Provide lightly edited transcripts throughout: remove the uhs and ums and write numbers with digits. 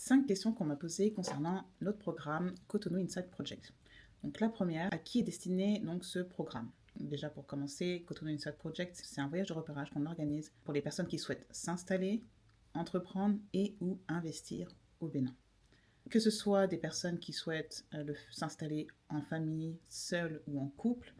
5 questions qu'on m'a posées concernant notre programme Cotonou Inside Project. Donc la première, à qui est destiné donc ce programme? Déjà pour commencer, Cotonou Inside Project, c'est un voyage de repérage qu'on organise pour les personnes qui souhaitent s'installer, entreprendre et ou investir au Bénin. Que ce soit des personnes qui souhaitent s'installer en famille, seule ou en couple,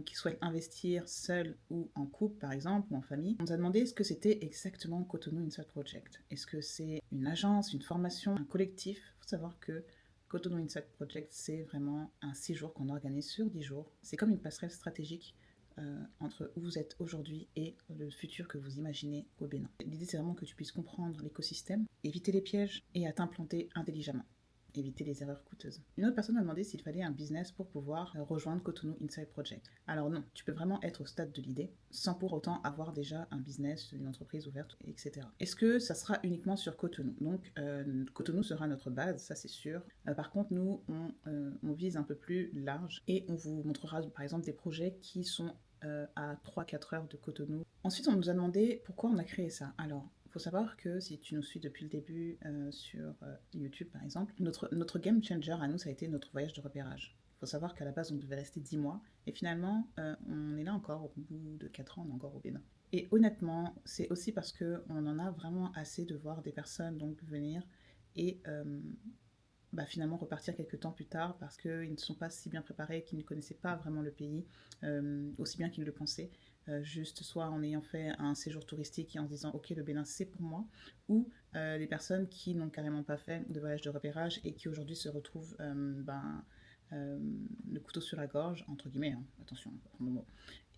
qui souhaitent investir seul ou en couple par exemple, ou en famille. On nous a demandé ce que c'était exactement Cotonou Inside Project. Est-ce que c'est une agence, une formation, un collectif? Il faut savoir que Cotonou Inside Project, c'est vraiment un séjour qu'on organise sur 10 jours. C'est comme une passerelle stratégique entre où vous êtes aujourd'hui et le futur que vous imaginez au Bénin. L'idée, c'est vraiment que tu puisses comprendre l'écosystème, éviter les pièges et à t'implanter intelligemment. Éviter les erreurs coûteuses. Une autre personne m'a demandé s'il fallait un business pour pouvoir rejoindre Cotonou Inside Project. Alors non, tu peux vraiment être au stade de l'idée sans pour autant avoir déjà un business, une entreprise ouverte, etc. Est-ce que ça sera uniquement sur Cotonou? Donc Cotonou sera notre base, ça c'est sûr. Par contre, nous, on vise un peu plus large et on vous montrera par exemple des projets qui sont à 3-4 heures de Cotonou. Ensuite, on nous a demandé pourquoi on a créé ça. Alors, il faut savoir que si tu nous suis depuis le début sur YouTube par exemple, notre game changer à nous, ça a été notre voyage de repérage. Il faut savoir qu'à la base, on devait rester 10 mois et finalement, on est là encore au bout de 4 ans, on est encore au Bénin. Et honnêtement, c'est aussi parce qu'on en a vraiment assez de voir des personnes donc venir et finalement repartir quelques temps plus tard parce qu'ils ne sont pas si bien préparés, qu'ils ne connaissaient pas vraiment le pays aussi bien qu'ils le pensaient. Juste soit en ayant fait un séjour touristique et en se disant ok, le Bénin c'est pour moi, ou les personnes qui n'ont carrément pas fait de voyage de repérage et qui aujourd'hui se retrouvent le couteau sur la gorge, entre guillemets, hein, attention, prendre le mot,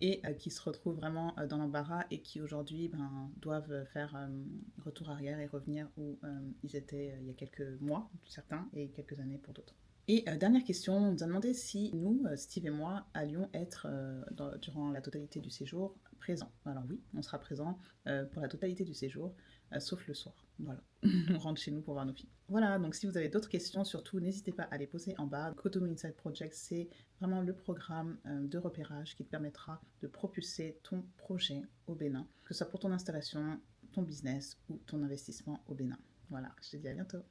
et qui se retrouvent vraiment dans l'embarras et qui aujourd'hui doivent faire retour arrière et revenir où ils étaient il y a quelques mois, certains, et quelques années pour d'autres. Et dernière question, on nous a demandé si nous, Steve et moi, allions être, durant la totalité du séjour, présents. Alors oui, on sera présents pour la totalité du séjour, sauf le soir. Voilà, on rentre chez nous pour voir nos filles. Voilà, donc si vous avez d'autres questions, surtout, n'hésitez pas à les poser en bas. Cotonou Inside Project, c'est vraiment le programme de repérage qui te permettra de propulser ton projet au Bénin, que ce soit pour ton installation, ton business ou ton investissement au Bénin. Voilà, je te dis à bientôt.